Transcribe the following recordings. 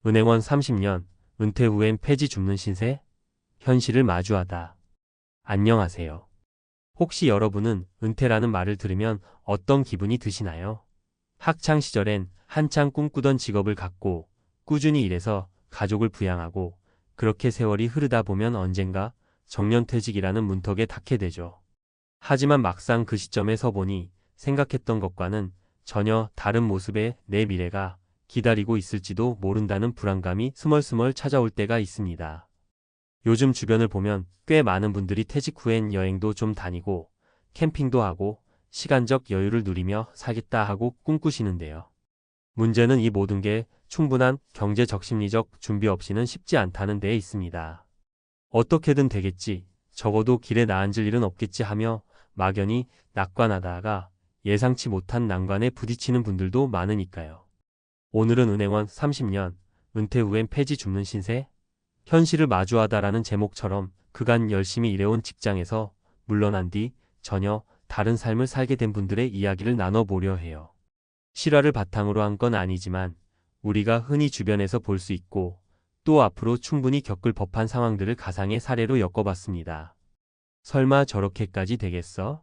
은행원 30년, 은퇴 후엔 폐지 줍는 신세? 현실을 마주하다. 안녕하세요. 혹시 여러분은 은퇴라는 말을 들으면 어떤 기분이 드시나요? 학창 시절엔 한창 꿈꾸던 직업을 갖고 꾸준히 일해서 가족을 부양하고 그렇게 세월이 흐르다 보면 언젠가 정년퇴직이라는 문턱에 닿게 되죠. 하지만 막상 그 시점에 서 보니 생각했던 것과는 전혀 다른 모습의 내 미래가 기다리고 있을지도 모른다는 불안감이 스멀스멀 찾아올 때가 있습니다. 요즘 주변을 보면 꽤 많은 분들이 퇴직 후엔 여행도 좀 다니고 캠핑도 하고 시간적 여유를 누리며 살겠다 하고 꿈꾸시는데요. 문제는 이 모든 게 충분한 경제적 심리적 준비 없이는 쉽지 않다는 데에 있습니다. 어떻게든 되겠지, 적어도 길에 나앉을 일은 없겠지 하며 막연히 낙관하다가 예상치 못한 난관에 부딪히는 분들도 많으니까요. 오늘은 은행원 30년, 은퇴 후엔 폐지 줍는 신세? 현실을 마주하다라는 제목처럼 그간 열심히 일해온 직장에서 물러난 뒤 전혀 다른 삶을 살게 된 분들의 이야기를 나눠보려 해요. 실화를 바탕으로 한 건 아니지만 우리가 흔히 주변에서 볼 수 있고 또 앞으로 충분히 겪을 법한 상황들을 가상의 사례로 엮어봤습니다. 설마 저렇게까지 되겠어?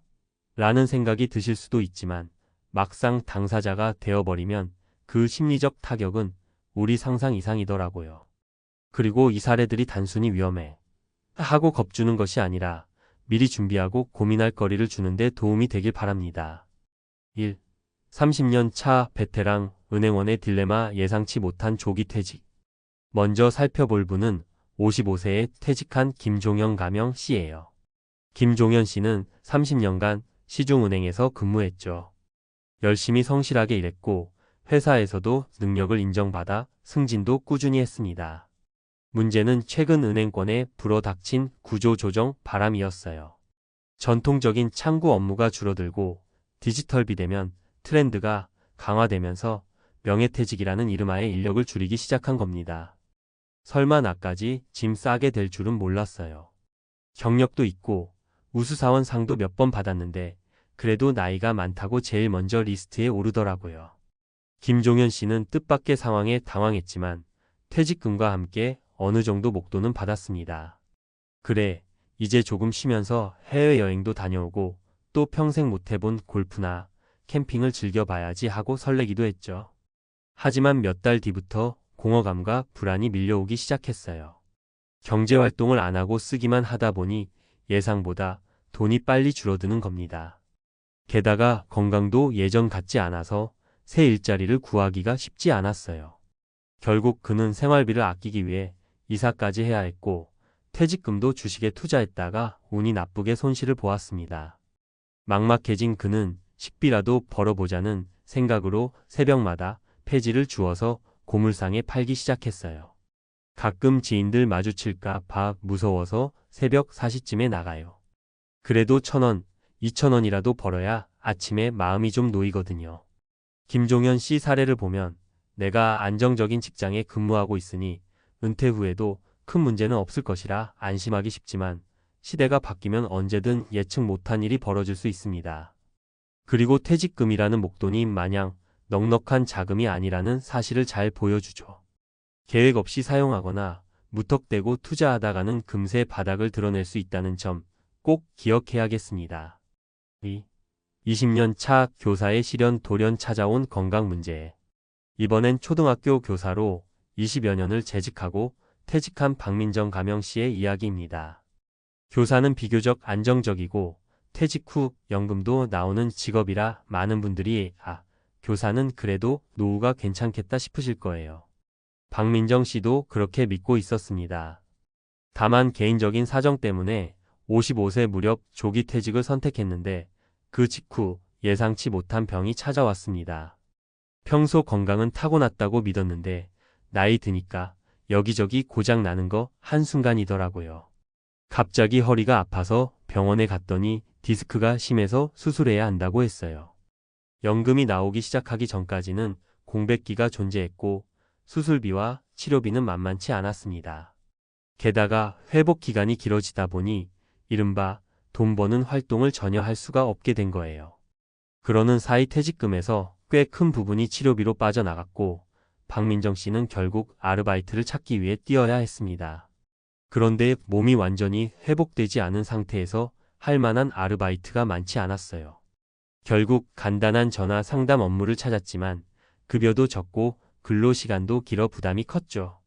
라는 생각이 드실 수도 있지만 막상 당사자가 되어버리면 그 심리적 타격은 우리 상상 이상이더라고요. 그리고 이 사례들이 단순히 위험해 하고 겁주는 것이 아니라 미리 준비하고 고민할 거리를 주는데 도움이 되길 바랍니다. 1. 30년 차 베테랑 은행원의 딜레마 예상치 못한 조기 퇴직. 먼저 살펴볼 분은 55세에 퇴직한 김종현 가명 씨예요. 김종현 씨는 30년간 시중은행에서 근무했죠. 열심히 성실하게 일했고 회사에서도 능력을 인정받아 승진도 꾸준히 했습니다. 문제는 최근 은행권에 불어닥친 구조조정 바람이었어요. 전통적인 창구 업무가 줄어들고 디지털 비대면 트렌드가 강화되면서 명예퇴직이라는 이름하에 인력을 줄이기 시작한 겁니다. 설마 나까지 짐 싸게 될 줄은 몰랐어요. 경력도 있고 우수사원 상도 몇 번 받았는데 그래도 나이가 많다고 제일 먼저 리스트에 오르더라고요. 김종현 씨는 뜻밖의 상황에 당황했지만 퇴직금과 함께 어느 정도 목돈은 받았습니다. 그래, 이제 조금 쉬면서 해외여행도 다녀오고 또 평생 못 해본 골프나 캠핑을 즐겨봐야지 하고 설레기도 했죠. 하지만 몇 달 뒤부터 공허감과 불안이 밀려오기 시작했어요. 경제활동을 안 하고 쓰기만 하다 보니 예상보다 돈이 빨리 줄어드는 겁니다. 게다가 건강도 예전 같지 않아서 새 일자리를 구하기가 쉽지 않았어요. 결국 그는 생활비를 아끼기 위해 이사까지 해야 했고 퇴직금도 주식에 투자했다가 운이 나쁘게 손실을 보았습니다. 막막해진 그는 식비라도 벌어보자는 생각으로 새벽마다 폐지를 주워서 고물상에 팔기 시작했어요. 가끔 지인들 마주칠까 봐 무서워서 새벽 4시쯤에 나가요. 그래도 1,000원, 2,000원이라도 벌어야 아침에 마음이 좀 놓이거든요. 김종현 씨 사례를 보면 내가 안정적인 직장에 근무하고 있으니 은퇴 후에도 큰 문제는 없을 것이라 안심하기 쉽지만 시대가 바뀌면 언제든 예측 못한 일이 벌어질 수 있습니다. 그리고 퇴직금이라는 목돈이 마냥 넉넉한 자금이 아니라는 사실을 잘 보여주죠. 계획 없이 사용하거나 무턱대고 투자하다가는 금세 바닥을 드러낼 수 있다는 점 꼭 기억해야겠습니다. 2. 20년 차 교사의 시련 돌연 찾아온 건강 문제. 이번엔 초등학교 교사로 20여 년을 재직하고 퇴직한 박민정 가명 씨의 이야기입니다. 교사는 비교적 안정적이고 퇴직 후 연금도 나오는 직업이라 많은 분들이 교사는 그래도 노후가 괜찮겠다 싶으실 거예요. 박민정 씨도 그렇게 믿고 있었습니다. 다만 개인적인 사정 때문에 55세 무렵 조기 퇴직을 선택했는데 그 직후 예상치 못한 병이 찾아왔습니다. 평소 건강은 타고났다고 믿었는데 나이 드니까 여기저기 고장 나는 거 한순간이더라고요. 갑자기 허리가 아파서 병원에 갔더니 디스크가 심해서 수술해야 한다고 했어요. 연금이 나오기 시작하기 전까지는 공백기가 존재했고 수술비와 치료비는 만만치 않았습니다. 게다가 회복 기간이 길어지다 보니 이른바 돈 버는 활동을 전혀 할 수가 없게 된 거예요. 그러는 사이 퇴직금에서 꽤 큰 부분이 치료비로 빠져나갔고 박민정 씨는 결국 아르바이트를 찾기 위해 뛰어야 했습니다. 그런데 몸이 완전히 회복되지 않은 상태에서 할 만한 아르바이트가 많지 않았어요. 결국 간단한 전화 상담 업무를 찾았지만 급여도 적고 근로시간도 길어 부담이 컸죠.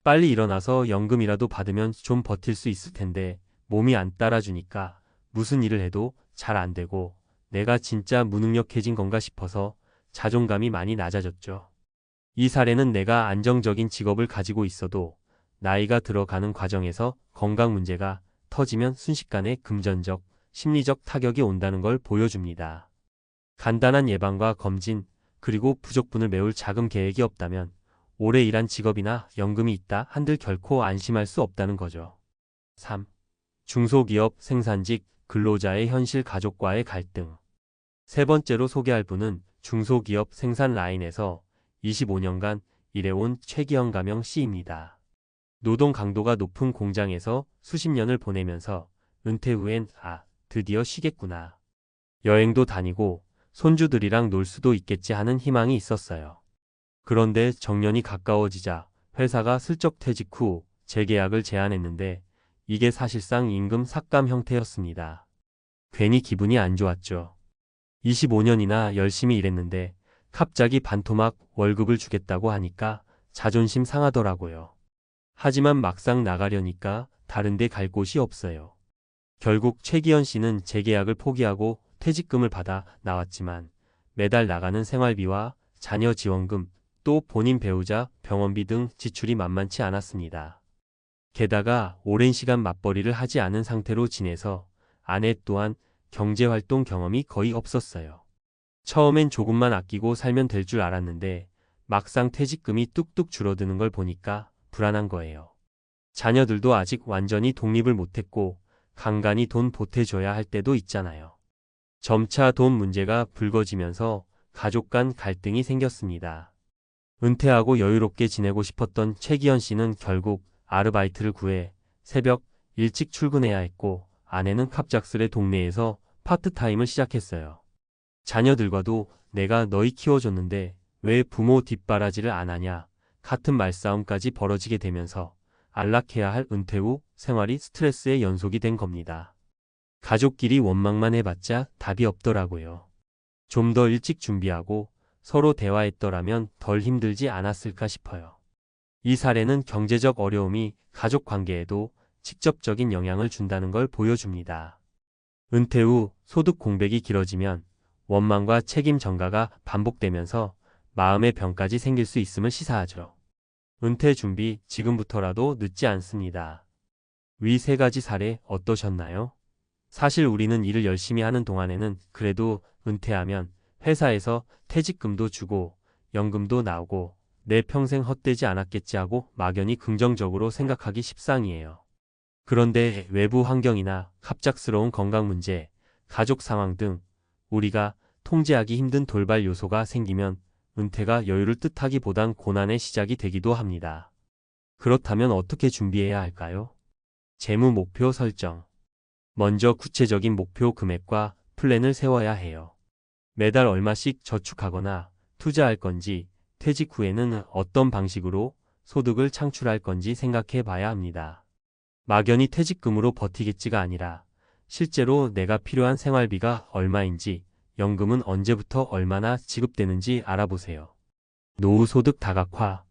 빨리 일어나서 연금이라도 받으면 좀 버틸 수 있을 텐데 몸이 안 따라주니까 무슨 일을 해도 잘 안 되고 내가 진짜 무능력해진 건가 싶어서 자존감이 많이 낮아졌죠. 이 사례는 내가 안정적인 직업을 가지고 있어도 나이가 들어가는 과정에서 건강 문제가 터지면 순식간에 금전적, 심리적 타격이 온다는 걸 보여줍니다. 간단한 예방과 검진, 그리고 부족분을 메울 자금 계획이 없다면 오래 일한 직업이나 연금이 있다 한들 결코 안심할 수 없다는 거죠. 3. 중소기업 생산직 근로자의 현실 가족과의 갈등. 세 번째로 소개할 분은 중소기업 생산 라인에서 25년간 일해온 최기영 가명 씨입니다. 노동 강도가 높은 공장에서 수십 년을 보내면서 은퇴 후엔 드디어 쉬겠구나. 여행도 다니고 손주들이랑 놀 수도 있겠지 하는 희망이 있었어요. 그런데 정년이 가까워지자 회사가 슬쩍 퇴직 후 재계약을 제안했는데 이게 사실상 임금 삭감 형태였습니다. 괜히 기분이 안 좋았죠. 25년이나 열심히 일했는데 갑자기 반토막 월급을 주겠다고 하니까 자존심 상하더라고요. 하지만 막상 나가려니까 다른 데 갈 곳이 없어요. 결국 최기현 씨는 재계약을 포기하고 퇴직금을 받아 나왔지만 매달 나가는 생활비와 자녀 지원금, 또 본인 배우자 병원비 등 지출이 만만치 않았습니다. 게다가 오랜 시간 맞벌이를 하지 않은 상태로 지내서 아내 또한 경제활동 경험이 거의 없었어요. 처음엔 조금만 아끼고 살면 될 줄 알았는데 막상 퇴직금이 뚝뚝 줄어드는 걸 보니까 불안한 거예요. 자녀들도 아직 완전히 독립을 못했고 간간히 돈 보태줘야 할 때도 있잖아요. 점차 돈 문제가 불거지면서 가족 간 갈등이 생겼습니다. 은퇴하고 여유롭게 지내고 싶었던 최기현 씨는 결국 아르바이트를 구해 새벽 일찍 출근해야 했고 아내는 갑작스레 동네에서 파트타임을 시작했어요. 자녀들과도 내가 너희 키워줬는데 왜 부모 뒷바라지를 안 하냐 같은 말싸움까지 벌어지게 되면서 안락해야 할 은퇴 후 생활이 스트레스의 연속이 된 겁니다. 가족끼리 원망만 해봤자 답이 없더라고요. 좀 더 일찍 준비하고 서로 대화했더라면 덜 힘들지 않았을까 싶어요. 이 사례는 경제적 어려움이 가족 관계에도 직접적인 영향을 준다는 걸 보여줍니다. 은퇴 후 소득 공백이 길어지면 원망과 책임 전가가 반복되면서 마음의 병까지 생길 수 있음을 시사하죠. 은퇴 준비 지금부터라도 늦지 않습니다. 위 세 가지 사례 어떠셨나요? 사실 우리는 일을 열심히 하는 동안에는 그래도 은퇴하면 회사에서 퇴직금도 주고 연금도 나오고 내 평생 헛되지 않았겠지 하고 막연히 긍정적으로 생각하기 십상이에요. 그런데 외부 환경이나 갑작스러운 건강 문제, 가족 상황 등 우리가 통제하기 힘든 돌발 요소가 생기면 은퇴가 여유를 뜻하기보단 고난의 시작이 되기도 합니다. 그렇다면 어떻게 준비해야 할까요? 재무 목표 설정. 먼저 구체적인 목표 금액과 플랜을 세워야 해요. 매달 얼마씩 저축하거나 투자할 건지, 퇴직 후에는 어떤 방식으로 소득을 창출할 건지 생각해 봐야 합니다. 막연히 퇴직금으로 버티겠지가 아니라 실제로 내가 필요한 생활비가 얼마인지, 연금은 언제부터 얼마나 지급되는지 알아보세요. 노후 소득 다각화.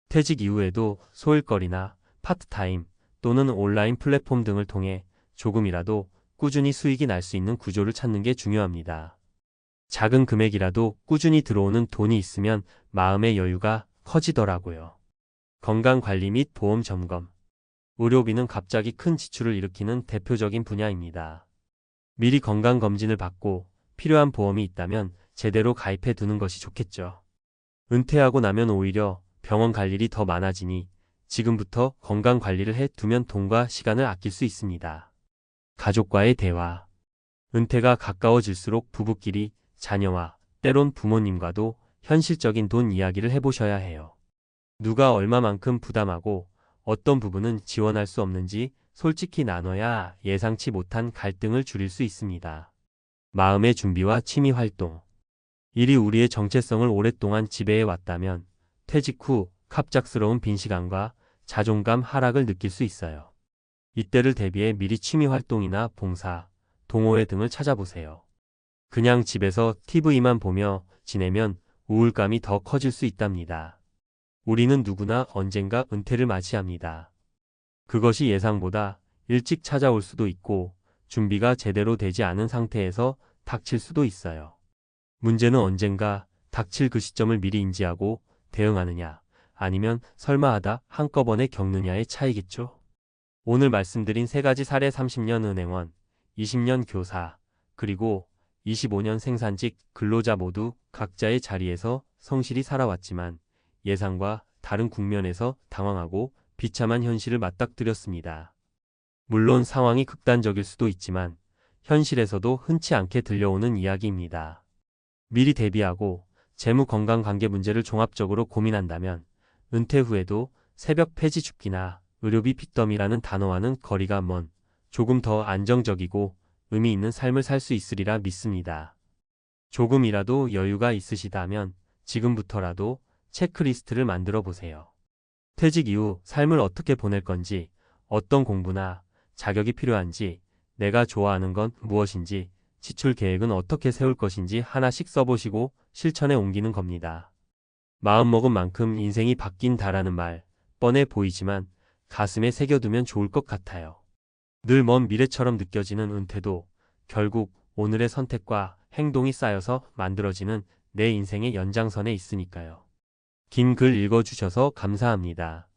퇴직 이후에도 소일거리나 파트타임 또는 온라인 플랫폼 등을 통해 조금이라도 꾸준히 수익이 날 수 있는 구조를 찾는 게 중요합니다. 작은 금액이라도 꾸준히 들어오는 돈이 있으면 마음의 여유가 커지더라고요. 건강관리 및 보험 점검. 의료비는 갑자기 큰 지출을 일으키는 대표적인 분야입니다. 미리 건강검진을 받고 필요한 보험이 있다면 제대로 가입해 두는 것이 좋겠죠. 은퇴하고 나면 오히려 병원 갈 일이 더 많아지니 지금부터 건강관리를 해 두면 돈과 시간을 아낄 수 있습니다. 가족과의 대화. 은퇴가 가까워질수록 부부끼리 자녀와 때론 부모님과도 현실적인 돈 이야기를 해보셔야 해요. 누가 얼마만큼 부담하고 어떤 부분은 지원할 수 없는지 솔직히 나눠야 예상치 못한 갈등을 줄일 수 있습니다. 마음의 준비와 취미 활동. 일이 우리의 정체성을 오랫동안 지배해 왔다면 퇴직 후 갑작스러운 빈 시간과 자존감 하락을 느낄 수 있어요. 이때를 대비해 미리 취미 활동이나 봉사, 동호회 등을 찾아보세요. 그냥 집에서 TV만 보며 지내면 우울감이 더 커질 수 있답니다. 우리는 누구나 언젠가 은퇴를 맞이합니다. 그것이 예상보다 일찍 찾아올 수도 있고 준비가 제대로 되지 않은 상태에서 닥칠 수도 있어요. 문제는 언젠가 닥칠 그 시점을 미리 인지하고 대응하느냐, 아니면 설마 하다 한꺼번에 겪느냐의 차이겠죠. 오늘 말씀드린 세 가지 사례 30년 은행원, 20년 교사, 그리고 25년 생산직 근로자 모두 각자의 자리에서 성실히 살아왔지만 예상과 다른 국면에서 당황하고 비참한 현실을 맞닥뜨렸습니다. 물론 상황이 극단적일 수도 있지만 현실에서도 흔치 않게 들려오는 이야기입니다. 미리 대비하고 재무 건강 관계 문제를 종합적으로 고민한다면 은퇴 후에도 새벽 폐지 줍기나 의료비 빚더미라는 단어와는 거리가 먼 조금 더 안정적이고 의미 있는 삶을 살 수 있으리라 믿습니다. 조금이라도 여유가 있으시다면 지금부터라도 체크리스트를 만들어 보세요. 퇴직 이후 삶을 어떻게 보낼 건지, 어떤 공부나 자격이 필요한지, 내가 좋아하는 건 무엇인지, 지출 계획은 어떻게 세울 것인지 하나씩 써보시고 실천에 옮기는 겁니다. 마음먹은 만큼 인생이 바뀐다라는 말, 뻔해 보이지만 가슴에 새겨두면 좋을 것 같아요. 늘 먼 미래처럼 느껴지는 은퇴도 결국 오늘의 선택과 행동이 쌓여서 만들어지는 내 인생의 연장선에 있으니까요. 긴 글 읽어주셔서 감사합니다.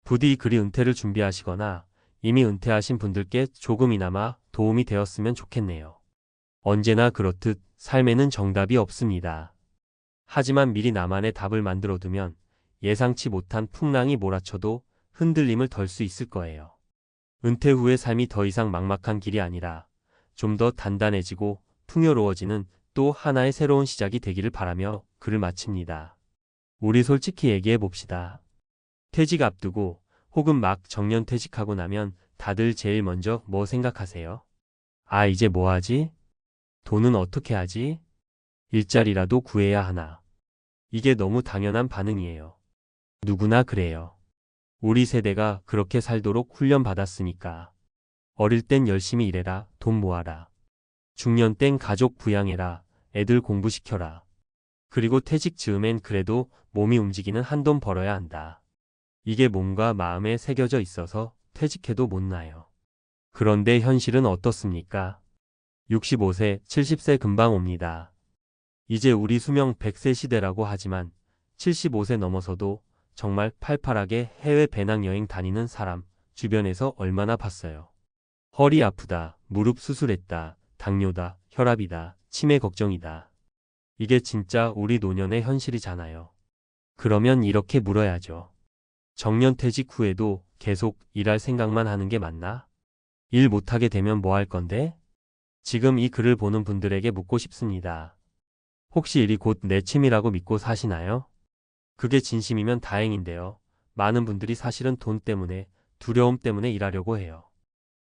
부디 이 글이 은퇴를 준비하시거나 이미 은퇴하신 분들께 조금이나마 도움이 되었으면 좋겠네요. 언제나 그렇듯 삶에는 정답이 없습니다. 하지만 미리 나만의 답을 만들어두면 예상치 못한 풍랑이 몰아쳐도 흔들림을 덜 수 있을 거예요. 은퇴 후의 삶이 더 이상 막막한 길이 아니라 좀 더 단단해지고 풍요로워지는 또 하나의 새로운 시작이 되기를 바라며 글을 마칩니다. 우리 솔직히 얘기해 봅시다. 퇴직 앞두고 혹은 막 정년퇴직하고 나면 다들 제일 먼저 뭐 생각하세요? 아, 이제 뭐 하지? 돈은 어떻게 하지? 일자리라도 구해야 하나? 이게 너무 당연한 반응이에요. 누구나 그래요. 우리 세대가 그렇게 살도록 훈련받았으니까. 어릴 땐 열심히 일해라, 돈 모아라. 중년 땐 가족 부양해라, 애들 공부시켜라. 그리고 퇴직 즈음엔 그래도 몸이 움직이는 한돈 벌어야 한다. 이게 몸과 마음에 새겨져 있어서 퇴직해도 못 나요. 그런데 현실은 어떻습니까? 65세, 70세 금방 옵니다. 이제 우리 수명 100세 시대라고 하지만 75세 넘어서도 정말 팔팔하게 해외 배낭여행 다니는 사람 주변에서 얼마나 봤어요. 허리 아프다, 무릎 수술했다, 당뇨다, 혈압이다, 치매 걱정이다. 이게 진짜 우리 노년의 현실이잖아요. 그러면 이렇게 물어야죠. 정년퇴직 후에도 계속 일할 생각만 하는 게 맞나? 일 못하게 되면 뭐 할 건데? 지금 이 글을 보는 분들에게 묻고 싶습니다. 혹시 일이 곧 내 취미라고 믿고 사시나요? 그게 진심이면 다행인데요. 많은 분들이 사실은 돈 때문에, 두려움 때문에 일하려고 해요.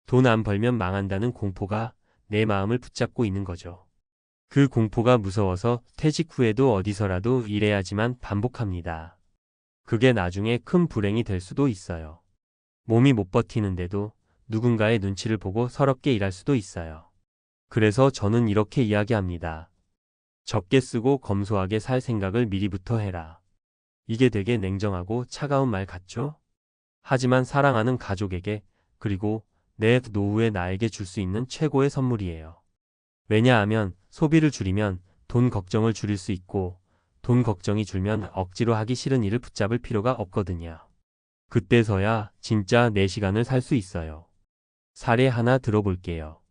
돈 안 벌면 망한다는 공포가 내 마음을 붙잡고 있는 거죠. 그 공포가 무서워서 퇴직 후에도 어디서라도 일해야지만 반복합니다. 그게 나중에 큰 불행이 될 수도 있어요. 몸이 못 버티는데도 누군가의 눈치를 보고 서럽게 일할 수도 있어요. 그래서 저는 이렇게 이야기합니다. 적게 쓰고 검소하게 살 생각을 미리부터 해라. 이게 되게 냉정하고 차가운 말 같죠? 하지만 사랑하는 가족에게 그리고 내 노후에 나에게 줄 수 있는 최고의 선물이에요. 왜냐하면 소비를 줄이면 돈 걱정을 줄일 수 있고 돈 걱정이 줄면 억지로 하기 싫은 일을 붙잡을 필요가 없거든요. 그때서야 진짜 내 시간을 살 수 있어요. 사례 하나 들어볼게요.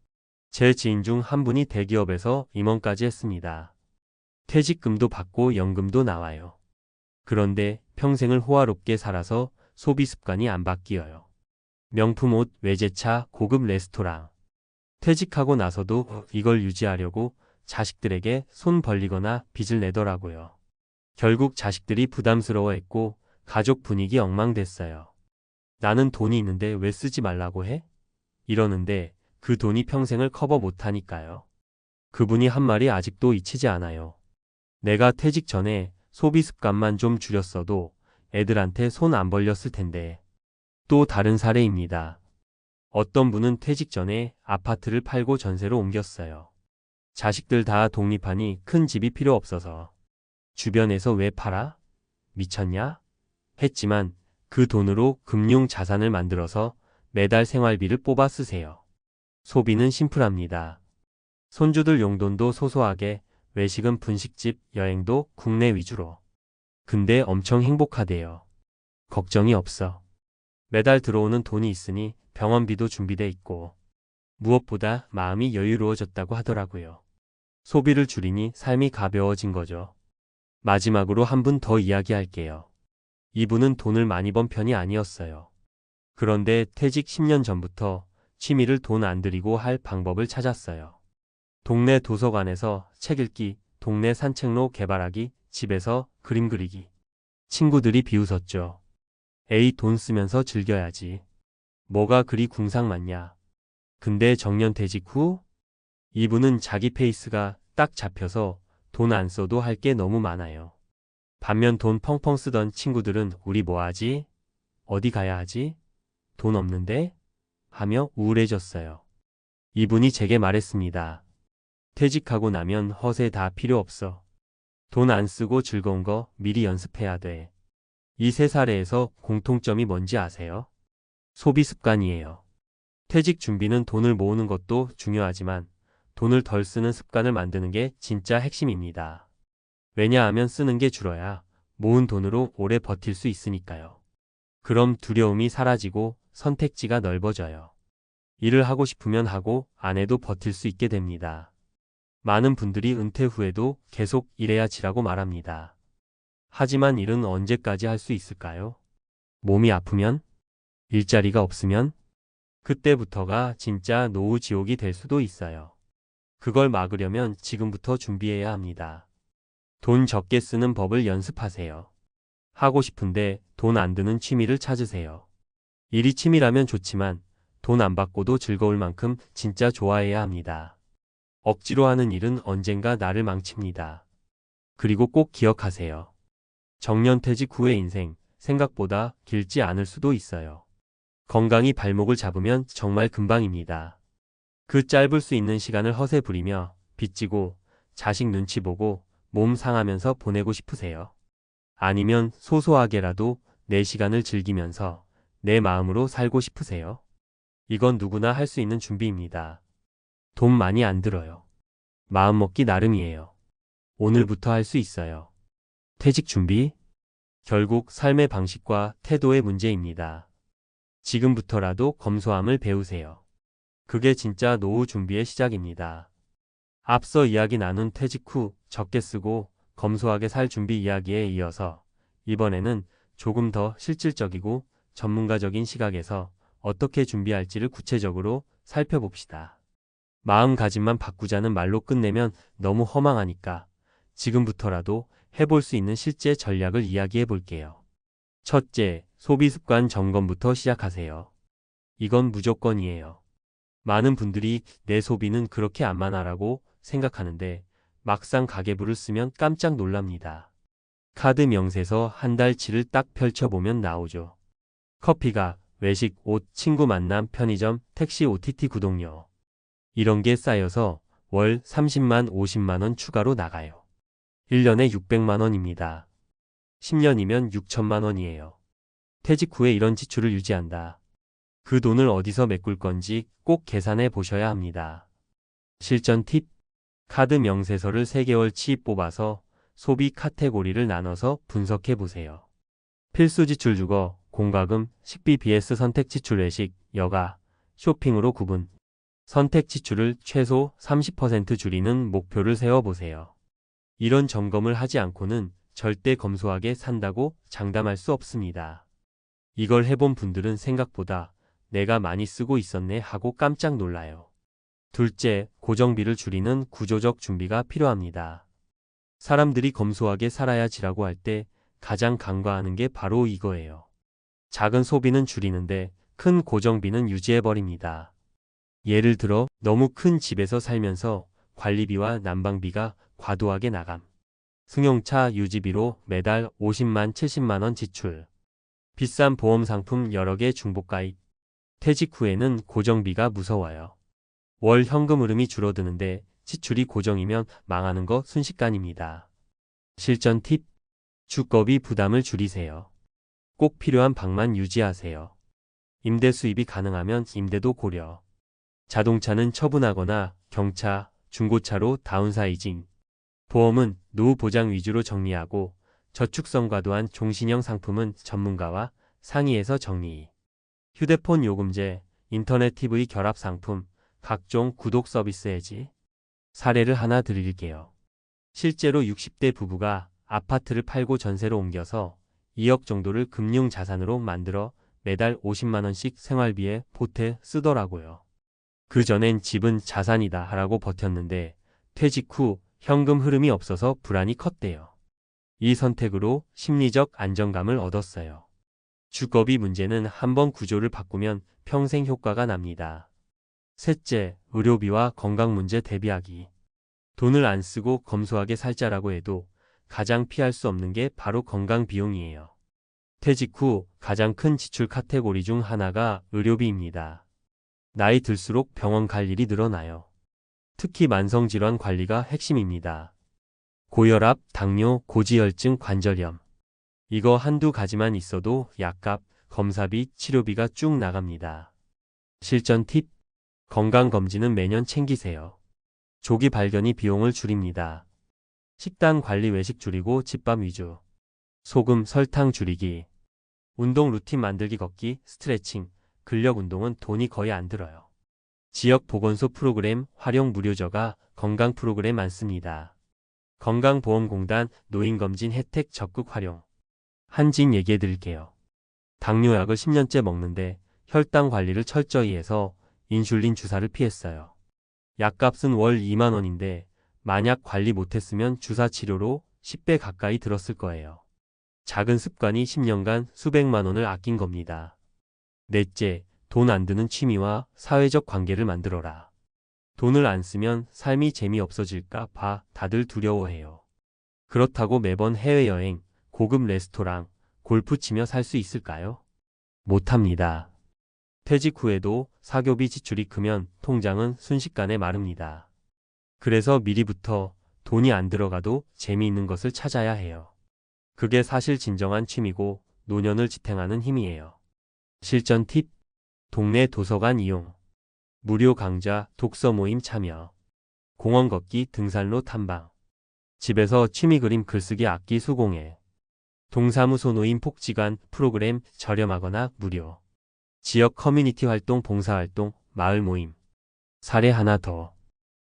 제 지인 중 한 분이 대기업에서 임원까지 했습니다. 퇴직금도 받고 연금도 나와요. 그런데 평생을 호화롭게 살아서 소비 습관이 안 바뀌어요. 명품 옷, 외제차, 고급 레스토랑. 퇴직하고 나서도 이걸 유지하려고 자식들에게 손 벌리거나 빚을 내더라고요. 결국 자식들이 부담스러워했고 가족 분위기 엉망됐어요. 나는 돈이 있는데 왜 쓰지 말라고 해? 이러는데 그 돈이 평생을 커버 못하니까요. 그분이 한 말이 아직도 잊히지 않아요. 내가 퇴직 전에 소비 습관만 좀 줄였어도 애들한테 손 안 벌렸을 텐데. 또 다른 사례입니다. 어떤 분은 퇴직 전에 아파트를 팔고 전세로 옮겼어요. 자식들 다 독립하니 큰 집이 필요 없어서. 주변에서 왜 팔아? 미쳤냐? 했지만 그 돈으로 금융 자산을 만들어서 매달 생활비를 뽑아 쓰세요. 소비는 심플합니다. 손주들 용돈도 소소하게, 외식은 분식집, 여행도 국내 위주로. 근데 엄청 행복하대요. 걱정이 없어. 매달 들어오는 돈이 있으니 병원비도 준비돼 있고, 무엇보다 마음이 여유로워졌다고 하더라고요. 소비를 줄이니 삶이 가벼워진 거죠. 마지막으로 한 분 더 이야기할게요. 이분은 돈을 많이 번 편이 아니었어요. 그런데 퇴직 10년 전부터 취미를 돈 안 들이고 할 방법을 찾았어요. 동네 도서관에서 책 읽기, 동네 산책로 개발하기, 집에서 그림 그리기. 친구들이 비웃었죠. 에이, 돈 쓰면서 즐겨야지. 뭐가 그리 궁상 많냐. 근데 정년퇴직 후 이분은 자기 페이스가 딱 잡혀서 돈 안 써도 할 게 너무 많아요. 반면 돈 펑펑 쓰던 친구들은 우리 뭐 하지? 어디 가야 하지? 돈 없는데? 하며 우울해졌어요. 이분이 제게 말했습니다. 퇴직하고 나면 허세 다 필요 없어. 돈 안 쓰고 즐거운 거 미리 연습해야 돼. 이 세 사례에서 공통점이 뭔지 아세요? 소비 습관이에요. 퇴직 준비는 돈을 모으는 것도 중요하지만 돈을 덜 쓰는 습관을 만드는 게 진짜 핵심입니다. 왜냐하면 쓰는 게 줄어야 모은 돈으로 오래 버틸 수 있으니까요. 그럼 두려움이 사라지고 선택지가 넓어져요. 일을 하고 싶으면 하고 안 해도 버틸 수 있게 됩니다. 많은 분들이 은퇴 후에도 계속 일해야 지라고 말합니다. 하지만 일은 언제까지 할 수 있을까요? 몸이 아프면? 일자리가 없으면? 그때부터가 진짜 노후 지옥이 될 수도 있어요. 그걸 막으려면 지금부터 준비해야 합니다. 돈 적게 쓰는 법을 연습하세요. 하고 싶은데 돈 안 드는 취미를 찾으세요. 일이 취미라면 좋지만 돈 안 받고도 즐거울 만큼 진짜 좋아해야 합니다. 억지로 하는 일은 언젠가 나를 망칩니다. 그리고 꼭 기억하세요. 정년퇴직 후의 인생, 생각보다 길지 않을 수도 있어요. 건강히 발목을 잡으면 정말 금방입니다. 그 짧을 수 있는 시간을 허세 부리며 빚지고 자식 눈치 보고 몸 상하면서 보내고 싶으세요? 아니면 소소하게라도 내 시간을 즐기면서 내 마음으로 살고 싶으세요? 이건 누구나 할 수 있는 준비입니다. 돈 많이 안 들어요. 마음먹기 나름이에요. 오늘부터 할 수 있어요. 퇴직 준비? 결국 삶의 방식과 태도의 문제입니다. 지금부터라도 검소함을 배우세요. 그게 진짜 노후 준비의 시작입니다. 앞서 이야기 나눈 퇴직 후 적게 쓰고 검소하게 살 준비 이야기에 이어서 이번에는 조금 더 실질적이고 전문가적인 시각에서 어떻게 준비할지를 구체적으로 살펴봅시다. 마음가짐만 바꾸자는 말로 끝내면 너무 허망하니까 지금부터라도 해볼 수 있는 실제 전략을 이야기해 볼게요. 첫째, 소비 습관 점검부터 시작하세요. 이건 무조건이에요. 많은 분들이 내 소비는 그렇게 안 많아라고 생각하는데 막상 가계부를 쓰면 깜짝 놀랍니다. 카드 명세서 한 달치를 딱 펼쳐보면 나오죠. 커피가, 외식, 옷, 친구 만남, 편의점, 택시, OTT 구독료. 이런 게 쌓여서 월 30만, 50만 원 추가로 나가요. 1년에 600만 원입니다. 10년이면 6천만 원이에요. 퇴직 후에 이런 지출을 유지한다. 그 돈을 어디서 메꿀 건지 꼭 계산해 보셔야 합니다. 실전 팁. 카드 명세서를 3개월치 뽑아서 소비 카테고리를 나눠서 분석해 보세요. 필수 지출 주거, 공과금, 식비 vs 선택 지출 외식, 여가, 쇼핑으로 구분. 선택 지출을 최소 30% 줄이는 목표를 세워보세요. 이런 점검을 하지 않고는 절대 검소하게 산다고 장담할 수 없습니다. 이걸 해본 분들은 생각보다 내가 많이 쓰고 있었네 하고 깜짝 놀라요. 둘째, 고정비를 줄이는 구조적 준비가 필요합니다. 사람들이 검소하게 살아야 지라고 할 때 가장 간과하는 게 바로 이거예요. 작은 소비는 줄이는데 큰 고정비는 유지해버립니다. 예를 들어 너무 큰 집에서 살면서 관리비와 난방비가 과도하게 나감. 승용차 유지비로 매달 50만 70만 원 지출. 비싼 보험 상품 여러 개 중복 가입. 퇴직 후에는 고정비가 무서워요. 월 현금 흐름이 줄어드는데 지출이 고정이면 망하는 거 순식간입니다. 실전 팁. 주거비 부담을 줄이세요. 꼭 필요한 방만 유지하세요. 임대 수입이 가능하면 임대도 고려. 자동차는 처분하거나 경차, 중고차로 다운사이징. 보험은 노후 보장 위주로 정리하고 저축성 과도한 종신형 상품은 전문가와 상의해서 정리. 휴대폰 요금제, 인터넷 TV 결합 상품, 각종 구독 서비스 해지. 사례를 하나 드릴게요. 실제로 60대 부부가 아파트를 팔고 전세로 옮겨서 2억 정도를 금융 자산으로 만들어 매달 50만 원씩 생활비에 보태 쓰더라고요. 그전엔 집은 자산이다 하라고 버텼는데 퇴직 후 현금 흐름이 없어서 불안이 컸대요. 이 선택으로 심리적 안정감을 얻었어요. 주거비 문제는 한번 구조를 바꾸면 평생 효과가 납니다. 셋째, 의료비와 건강 문제 대비하기. 돈을 안 쓰고 검소하게 살자라고 해도 가장 피할 수 없는 게 바로 건강 비용이에요. 퇴직 후 가장 큰 지출 카테고리 중 하나가 의료비입니다. 나이 들수록 병원 갈 일이 늘어나요. 특히 만성질환 관리가 핵심입니다. 고혈압, 당뇨, 고지혈증, 관절염. 이거 한두 가지만 있어도 약값, 검사비, 치료비가 쭉 나갑니다. 실전 팁. 건강검진은 매년 챙기세요. 조기 발견이 비용을 줄입니다. 식단 관리 외식 줄이고 집밥 위주. 소금, 설탕 줄이기. 운동 루틴 만들기 걷기, 스트레칭, 근력 운동은 돈이 거의 안 들어요. 지역 보건소 프로그램 활용 무료저가 건강 프로그램 많습니다. 건강보험공단 노인검진 혜택 적극 활용. 한진 얘기해 드릴게요. 당뇨약을 10년째 먹는데 혈당 관리를 철저히 해서 인슐린 주사를 피했어요. 약값은 월 2만 원인데 만약 관리 못했으면 주사 치료로 10배 가까이 들었을 거예요. 작은 습관이 10년간 수백만 원을 아낀 겁니다. 넷째, 돈 안 드는 취미와 사회적 관계를 만들어라. 돈을 안 쓰면 삶이 재미없어질까 봐 다들 두려워해요. 그렇다고 매번 해외여행, 고급 레스토랑, 골프 치며 살 수 있을까요? 못합니다. 퇴직 후에도 사교비 지출이 크면 통장은 순식간에 마릅니다. 그래서 미리부터 돈이 안 들어가도 재미있는 것을 찾아야 해요. 그게 사실 진정한 취미고 노년을 지탱하는 힘이에요. 실전 팁. 동네 도서관 이용. 무료 강좌, 독서 모임 참여. 공원 걷기, 등산로 탐방. 집에서 취미 그림 글쓰기 악기 수공예. 동사무소 노인 복지관 프로그램 저렴하거나 무료. 지역 커뮤니티 활동 봉사활동, 마을 모임. 사례 하나 더.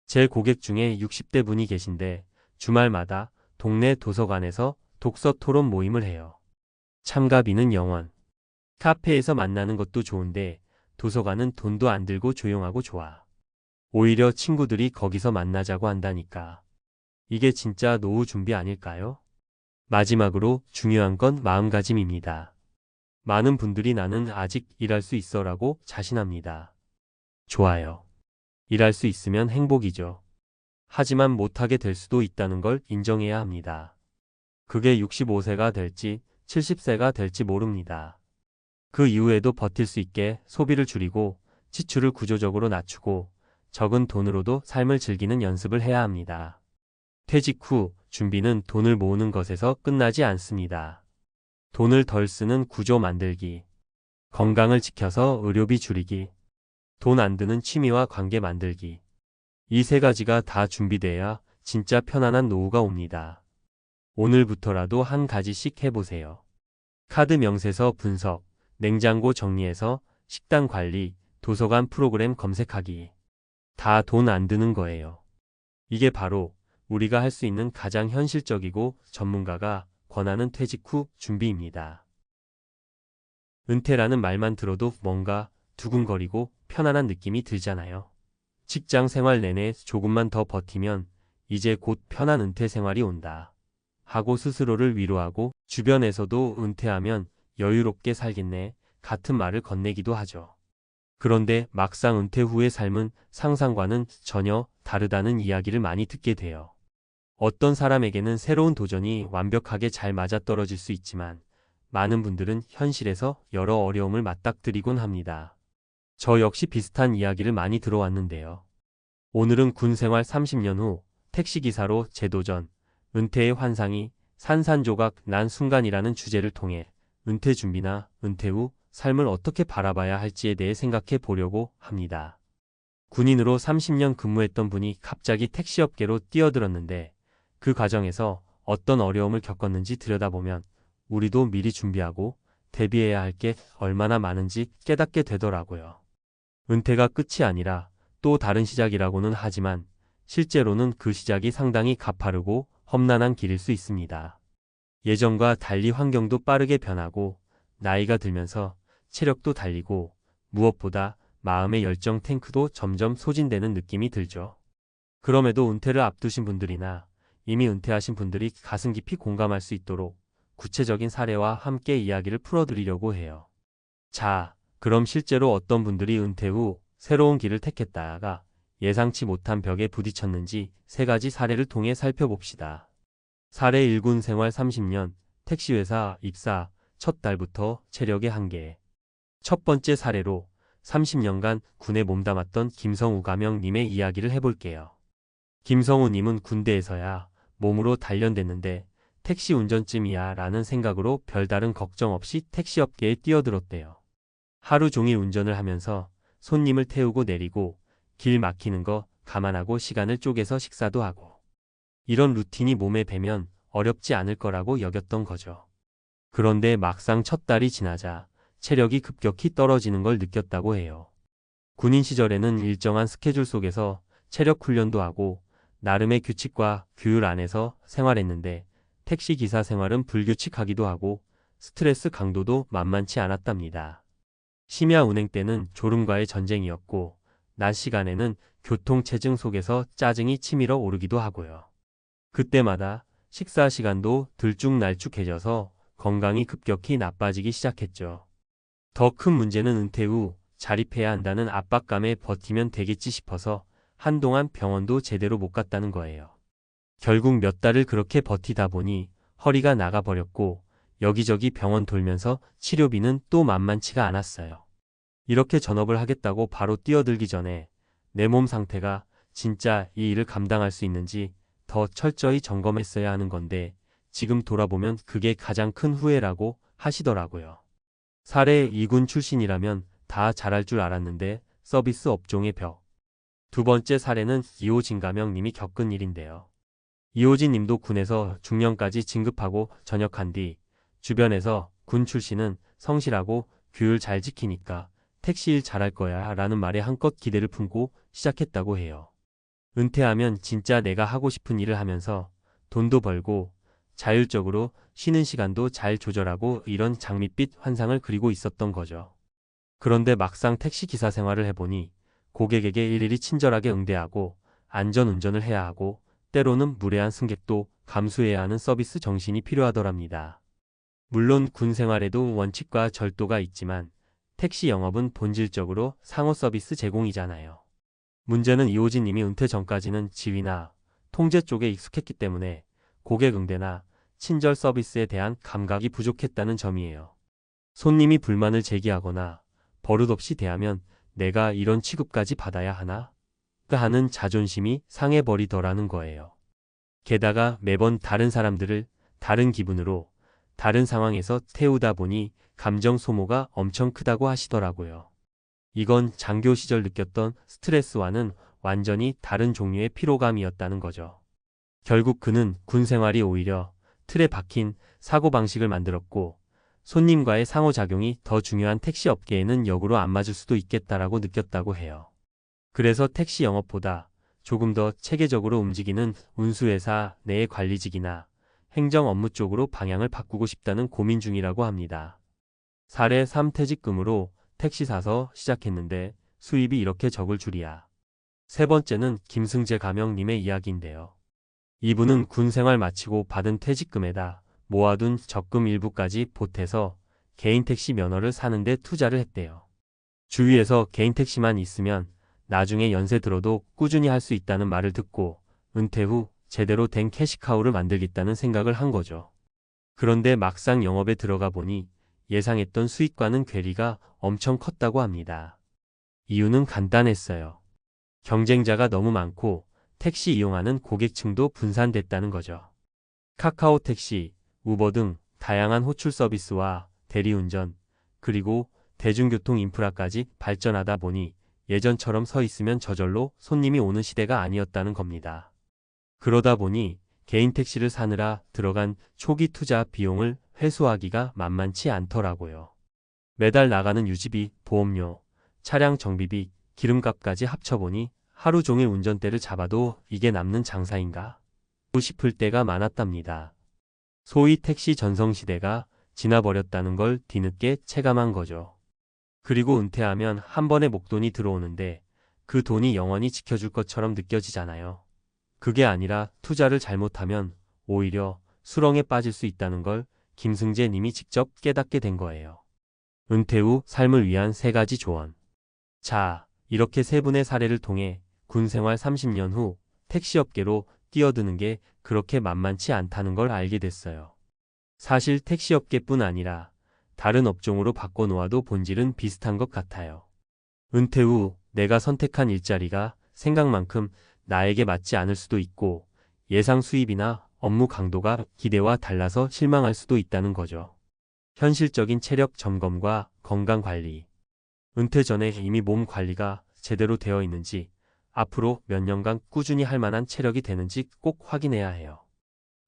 제 고객 중에 60대 분이 계신데 주말마다 동네 도서관에서 독서 토론 모임을 해요. 참가비는 0원. 카페에서 만나는 것도 좋은데 도서관은 돈도 안 들고 조용하고 좋아. 오히려 친구들이 거기서 만나자고 한다니까. 이게 진짜 노후 준비 아닐까요? 마지막으로 중요한 건 마음가짐입니다. 많은 분들이 나는 아직 일할 수 있어라고 자신합니다. 좋아요. 일할 수 있으면 행복이죠. 하지만 못하게 될 수도 있다는 걸 인정해야 합니다. 그게 65세가 될지 70세가 될지 모릅니다. 그 이후에도 버틸 수 있게 소비를 줄이고 지출을 구조적으로 낮추고 적은 돈으로도 삶을 즐기는 연습을 해야 합니다. 퇴직 후 준비는 돈을 모으는 것에서 끝나지 않습니다. 돈을 덜 쓰는 구조 만들기, 건강을 지켜서 의료비 줄이기, 돈 안 드는 취미와 관계 만들기. 이 세 가지가 다 준비돼야 진짜 편안한 노후가 옵니다. 오늘부터라도 한 가지씩 해보세요. 카드 명세서 분석, 냉장고 정리해서 식단 관리, 도서관 프로그램 검색하기. 다 돈 안 드는 거예요. 이게 바로 우리가 할 수 있는 가장 현실적이고 전문가가 권하는 퇴직 후 준비입니다. 은퇴라는 말만 들어도 뭔가 두근거리고 편안한 느낌이 들잖아요. 직장 생활 내내 조금만 더 버티면 이제 곧 편한 은퇴 생활이 온다 하고 스스로를 위로하고 주변에서도 은퇴하면 여유롭게 살겠네 같은 말을 건네기도 하죠. 그런데 막상 은퇴 후의 삶은 상상과는 전혀 다르다는 이야기를 많이 듣게 돼요. 어떤 사람에게는 새로운 도전이 완벽하게 잘 맞아떨어질 수 있지만 많은 분들은 현실에서 여러 어려움을 맞닥뜨리곤 합니다. 저 역시 비슷한 이야기를 많이 들어왔는데요. 오늘은 군 생활 30년 후 택시기사로 재도전, 은퇴의 환상이 산산조각 난 순간이라는 주제를 통해 은퇴 준비나 은퇴 후 삶을 어떻게 바라봐야 할지에 대해 생각해 보려고 합니다. 군인으로 30년 근무했던 분이 갑자기 택시업계로 뛰어들었는데 그 과정에서 어떤 어려움을 겪었는지 들여다보면 우리도 미리 준비하고 대비해야 할 게 얼마나 많은지 깨닫게 되더라고요. 은퇴가 끝이 아니라 또 다른 시작이라고는 하지만 실제로는 그 시작이 상당히 가파르고 험난한 길일 수 있습니다. 예전과 달리 환경도 빠르게 변하고 나이가 들면서 체력도 달리고 무엇보다 마음의 열정 탱크도 점점 소진되는 느낌이 들죠. 그럼에도 은퇴를 앞두신 분들이나 이미 은퇴하신 분들이 가슴 깊이 공감할 수 있도록 구체적인 사례와 함께 이야기를 풀어드리려고 해요. 자, 그럼 실제로 어떤 분들이 은퇴 후 새로운 길을 택했다가 예상치 못한 벽에 부딪혔는지 세 가지 사례를 통해 살펴봅시다. 사례 1군 생활 30년, 택시회사 입사, 첫 달부터 체력의 한계. 첫 번째 사례로 30년간 군에 몸담았던 김성우 가명님의 이야기를 해볼게요. 김성우님은 군대에서야 몸으로 단련됐는데 택시 운전쯤이야 라는 생각으로 별다른 걱정 없이 택시업계에 뛰어들었대요. 하루 종일 운전을 하면서 손님을 태우고 내리고 길 막히는 거 감안하고 시간을 쪼개서 식사도 하고 이런 루틴이 몸에 배면 어렵지 않을 거라고 여겼던 거죠. 그런데 막상 첫 달이 지나자 체력이 급격히 떨어지는 걸 느꼈다고 해요. 군인 시절에는 일정한 스케줄 속에서 체력 훈련도 하고 나름의 규칙과 규율 안에서 생활했는데 택시 기사 생활은 불규칙하기도 하고 스트레스 강도도 만만치 않았답니다. 심야 운행 때는 졸음과의 전쟁이었고 낮 시간에는 교통체증 속에서 짜증이 치밀어 오르기도 하고요. 그때마다 식사 시간도 들쭉날쭉해져서 건강이 급격히 나빠지기 시작했죠. 더 큰 문제는 은퇴 후 자립해야 한다는 압박감에 버티면 되겠지 싶어서 한동안 병원도 제대로 못 갔다는 거예요. 결국 몇 달을 그렇게 버티다 보니 허리가 나가버렸고 여기저기 병원 돌면서 치료비는 또 만만치가 않았어요. 이렇게 전업을 하겠다고 바로 뛰어들기 전에 내 몸 상태가 진짜 이 일을 감당할 수 있는지 더 철저히 점검했어야 하는 건데 지금 돌아보면 그게 가장 큰 후회라고 하시더라고요. 사례 2군 출신이라면 다 잘할 줄 알았는데 서비스 업종의 벽. 두 번째 사례는 이호진 가명님이 겪은 일인데요. 이호진 님도 군에서 중령까지 진급하고 전역한 뒤 주변에서 군 출신은 성실하고 규율 잘 지키니까 택시 일 잘할 거야 라는 말에 한껏 기대를 품고 시작했다고 해요. 은퇴하면 진짜 내가 하고 싶은 일을 하면서 돈도 벌고 자율적으로 쉬는 시간도 잘 조절하고 이런 장밋빛 환상을 그리고 있었던 거죠. 그런데 막상 택시 기사 생활을 해보니 고객에게 일일이 친절하게 응대하고 안전운전을 해야 하고 때로는 무례한 승객도 감수해야 하는 서비스 정신이 필요하더랍니다. 물론 군 생활에도 원칙과 절도가 있지만 택시 영업은 본질적으로 상호 서비스 제공이잖아요. 문제는 이호진 님이 은퇴 전까지는 지휘나 통제 쪽에 익숙했기 때문에 고객 응대나 친절 서비스에 대한 감각이 부족했다는 점이에요. 손님이 불만을 제기하거나 버릇없이 대하면 내가 이런 취급까지 받아야 하나? 하는 자존심이 상해버리더라는 거예요. 게다가 매번 다른 사람들을 다른 기분으로 다른 상황에서 태우다 보니 감정 소모가 엄청 크다고 하시더라고요. 이건 장교 시절 느꼈던 스트레스와는 완전히 다른 종류의 피로감이었다는 거죠. 결국 그는 군 생활이 오히려 틀에 박힌 사고방식을 만들었고 손님과의 상호작용이 더 중요한 택시 업계에는 역으로 안 맞을 수도 있겠다라고 느꼈다고 해요. 그래서 택시 영업보다 조금 더 체계적으로 움직이는 운수회사 내의 관리직이나 행정 업무 쪽으로 방향을 바꾸고 싶다는 고민 중이라고 합니다. 사례 3 퇴직금으로 택시 사서 시작했는데 수입이 이렇게 적을 줄이야. 세 번째는 김승재 가명님의 이야기인데요. 이분은 군 생활 마치고 받은 퇴직금에다 모아둔 적금 일부까지 보태서 개인 택시 면허를 사는데 투자를 했대요. 주위에서 개인 택시만 있으면 나중에 연세 들어도 꾸준히 할 수 있다는 말을 듣고 은퇴 후 제대로 된 캐시카우를 만들겠다는 생각을 한 거죠. 그런데 막상 영업에 들어가 보니 예상했던 수익과는 괴리가 엄청 컸다고 합니다. 이유는 간단했어요. 경쟁자가 너무 많고 택시 이용하는 고객층도 분산됐다는 거죠. 카카오 택시, 우버 등 다양한 호출 서비스와 대리운전, 그리고 대중교통 인프라까지 발전하다 보니 예전처럼 서 있으면 저절로 손님이 오는 시대가 아니었다는 겁니다. 그러다 보니 개인 택시를 사느라 들어간 초기 투자 비용을 회수하기가 만만치 않더라고요. 매달 나가는 유지비, 보험료, 차량 정비비, 기름값까지 합쳐보니 하루 종일 운전대를 잡아도 이게 남는 장사인가 싶을 때가 많았답니다. 소위 택시 전성시대가 지나버렸다는 걸 뒤늦게 체감한 거죠. 그리고 은퇴하면 한 번에 목돈이 들어오는데 그 돈이 영원히 지켜줄 것처럼 느껴지잖아요. 그게 아니라 투자를 잘못하면 오히려 수렁에 빠질 수 있다는 걸 김승재 님이 직접 깨닫게 된 거예요. 은퇴 후 삶을 위한 3가지 조언. 자, 이렇게 3분의 사례를 통해 군 생활 30년 후 택시업계로 뛰어드는 게 그렇게 만만치 않다는 걸 알게 됐어요. 사실 택시업계뿐 아니라 다른 업종으로 바꿔놓아도 본질은 비슷한 것 같아요. 은퇴 후 내가 선택한 일자리가 생각만큼 나에게 맞지 않을 수도 있고 예상 수입이나 업무 강도가 기대와 달라서 실망할 수도 있다는 거죠. 현실적인 체력 점검과 건강 관리. 은퇴 전에 이미 몸 관리가 제대로 되어 있는지 앞으로 몇 년간 꾸준히 할 만한 체력이 되는지 꼭 확인해야 해요.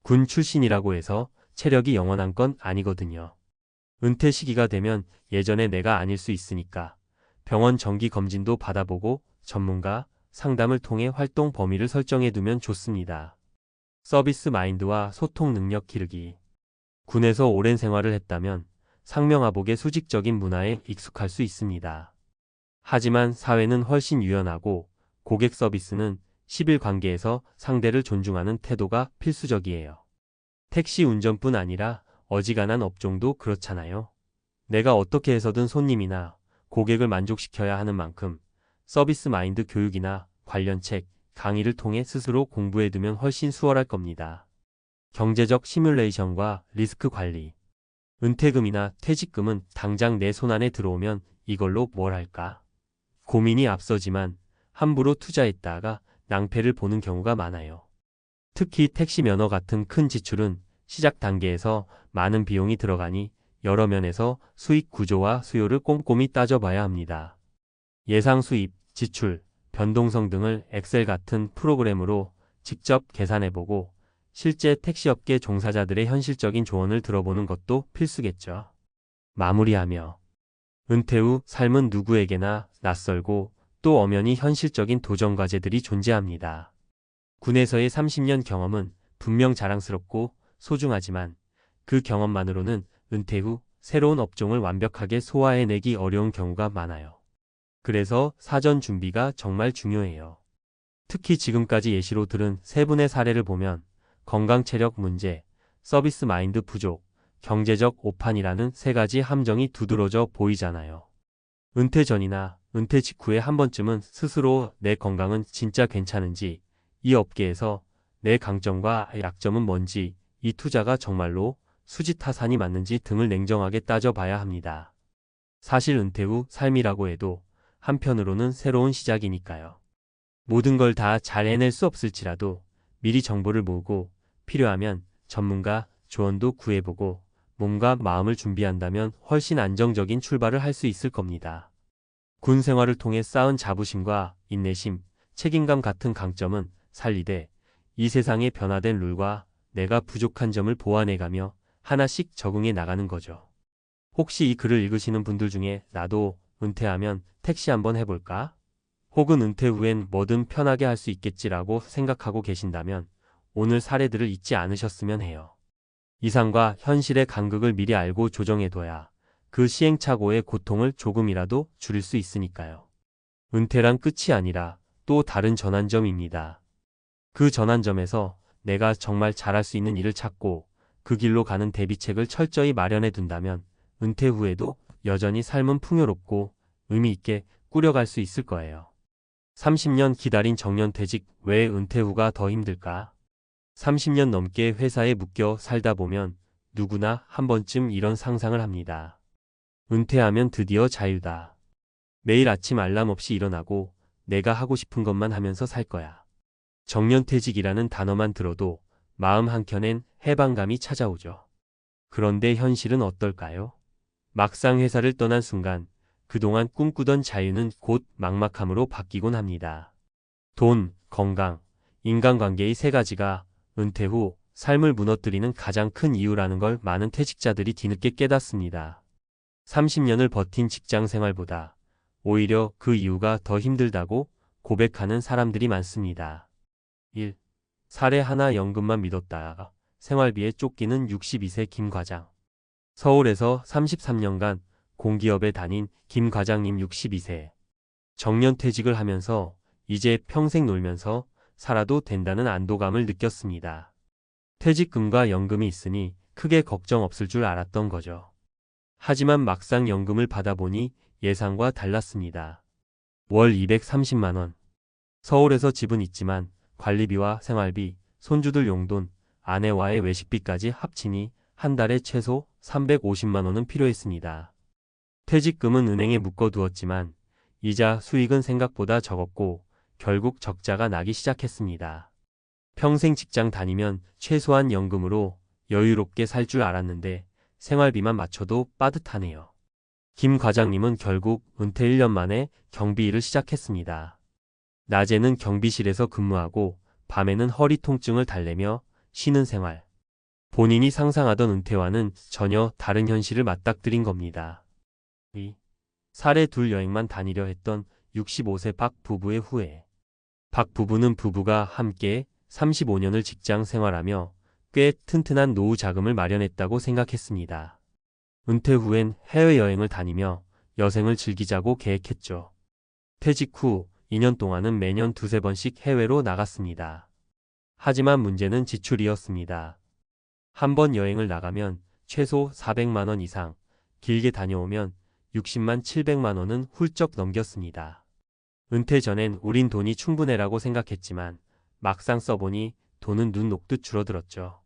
군 출신이라고 해서 체력이 영원한 건 아니거든요. 은퇴 시기가 되면 예전의 내가 아닐 수 있으니까 병원 정기 검진도 받아보고 전문가 상담을 통해 활동 범위를 설정해 두면 좋습니다. 서비스 마인드와 소통 능력 기르기. 군에서 오랜 생활을 했다면 상명하복의 수직적인 문화에 익숙할 수 있습니다. 하지만 사회는 훨씬 유연하고 고객 서비스는 시빌 관계에서 상대를 존중하는 태도가 필수적이에요. 택시 운전뿐 아니라 어지간한 업종도 그렇잖아요. 내가 어떻게 해서든 손님이나 고객을 만족시켜야 하는 만큼 서비스 마인드 교육이나 관련 책, 강의를 통해 스스로 공부해두면 훨씬 수월할 겁니다. 경제적 시뮬레이션과 리스크 관리. 은퇴금이나 퇴직금은 당장 내 손안에 들어오면 이걸로 뭘 할까? 고민이 앞서지만 함부로 투자했다가 낭패를 보는 경우가 많아요. 특히 택시 면허 같은 큰 지출은 시작 단계에서 많은 비용이 들어가니 여러 면에서 수익 구조와 수요를 꼼꼼히 따져봐야 합니다. 예상 수입, 지출, 변동성 등을 엑셀 같은 프로그램으로 직접 계산해보고 실제 택시업계 종사자들의 현실적인 조언을 들어보는 것도 필수겠죠. 마무리하며 은퇴 후 삶은 누구에게나 낯설고 또 엄연히 현실적인 도전 과제들이 존재합니다. 군에서의 30년 경험은 분명 자랑스럽고 소중하지만 그 경험만으로는 은퇴 후 새로운 업종을 완벽하게 소화해내기 어려운 경우가 많아요. 그래서 사전 준비가 정말 중요해요. 특히 지금까지 예시로 들은 3분의 사례를 보면 건강 체력 문제, 서비스 마인드 부족, 경제적 오판이라는 3가지 함정이 두드러져 보이잖아요. 은퇴 전이나 은퇴 직후에 한 번쯤은 스스로 내 건강은 진짜 괜찮은지, 이 업계에서 내 강점과 약점은 뭔지, 이 투자가 정말로 수지타산이 맞는지 등을 냉정하게 따져봐야 합니다. 사실 은퇴 후 삶이라고 해도 한편으로는 새로운 시작이니까요. 모든 걸 다 잘 해낼 수 없을지라도 미리 정보를 모으고 필요하면 전문가 조언도 구해보고 몸과 마음을 준비한다면 훨씬 안정적인 출발을 할 수 있을 겁니다. 군 생활을 통해 쌓은 자부심과 인내심, 책임감 같은 강점은 살리되 이 세상의 변화된 룰과 내가 부족한 점을 보완해가며 하나씩 적응해 나가는 거죠. 혹시 이 글을 읽으시는 분들 중에 나도 은퇴하면 택시 한번 해볼까? 혹은 은퇴 후엔 뭐든 편하게 할 수 있겠지라고 생각하고 계신다면 오늘 사례들을 잊지 않으셨으면 해요. 이상과 현실의 간극을 미리 알고 조정해둬야 그 시행착오의 고통을 조금이라도 줄일 수 있으니까요. 은퇴란 끝이 아니라 또 다른 전환점입니다. 그 전환점에서 내가 정말 잘할 수 있는 일을 찾고 그 길로 가는 대비책을 철저히 마련해 둔다면 은퇴 후에도 여전히 삶은 풍요롭고 의미 있게 꾸려갈 수 있을 거예요. 30년 기다린 정년퇴직 왜 은퇴 후가 더 힘들까? 30년 넘게 회사에 묶여 살다 보면 누구나 한 번쯤 이런 상상을 합니다. 은퇴하면 드디어 자유다. 매일 아침 알람 없이 일어나고 내가 하고 싶은 것만 하면서 살 거야. 정년퇴직이라는 단어만 들어도 마음 한켠엔 해방감이 찾아오죠. 그런데 현실은 어떨까요? 막상 회사를 떠난 순간 그동안 꿈꾸던 자유는 곧 막막함으로 바뀌곤 합니다. 돈, 건강, 인간관계의 세 가지가 은퇴 후 삶을 무너뜨리는 가장 큰 이유라는 걸 많은 퇴직자들이 뒤늦게 깨닫습니다. 30년을 버틴 직장 생활보다 오히려 그 이유가 더 힘들다고 고백하는 사람들이 많습니다. 1. 사례 하나 연금만 믿었다가 생활비에 쫓기는 62세 김 과장. 서울에서 33년간 공기업에 다닌 김 과장님 62세. 정년퇴직을 하면서 이제 평생 놀면서 살아도 된다는 안도감을 느꼈습니다. 퇴직금과 연금이 있으니 크게 걱정 없을 줄 알았던 거죠. 하지만 막상 연금을 받아보니 예상과 달랐습니다. 월 230만 원. 서울에서 집은 있지만 관리비와 생활비, 손주들 용돈, 아내와의 외식비까지 합치니 한 달에 최소 350만 원은 필요했습니다. 퇴직금은 은행에 묶어두었지만 이자 수익은 생각보다 적었고 결국 적자가 나기 시작했습니다. 평생 직장 다니면 최소한 연금으로 여유롭게 살 줄 알았는데 생활비만 맞춰도 빠듯하네요. 김 과장님은 결국 은퇴 1년 만에 경비 일을 시작했습니다. 낮에는 경비실에서 근무하고 밤에는 허리 통증을 달래며 쉬는 생활. 본인이 상상하던 은퇴와는 전혀 다른 현실을 맞닥뜨린 겁니다. 2. 사례 둘 여행만 다니려 했던 65세 박 부부의 후회. 박 부부는 부부가 함께 35년을 직장 생활하며 꽤 튼튼한 노후 자금을 마련했다고 생각했습니다. 은퇴 후엔 해외여행을 다니며 여생을 즐기자고 계획했죠. 퇴직 후 2년 동안은 매년 두세 번씩 해외로 나갔습니다. 하지만 문제는 지출이었습니다. 한 번 여행을 나가면 최소 400만 원 이상, 길게 다녀오면 60만 700만 원은 훌쩍 넘겼습니다. 은퇴 전엔 우린 돈이 충분해라고 생각했지만 막상 써보니 돈은 눈 녹듯 줄어들었죠.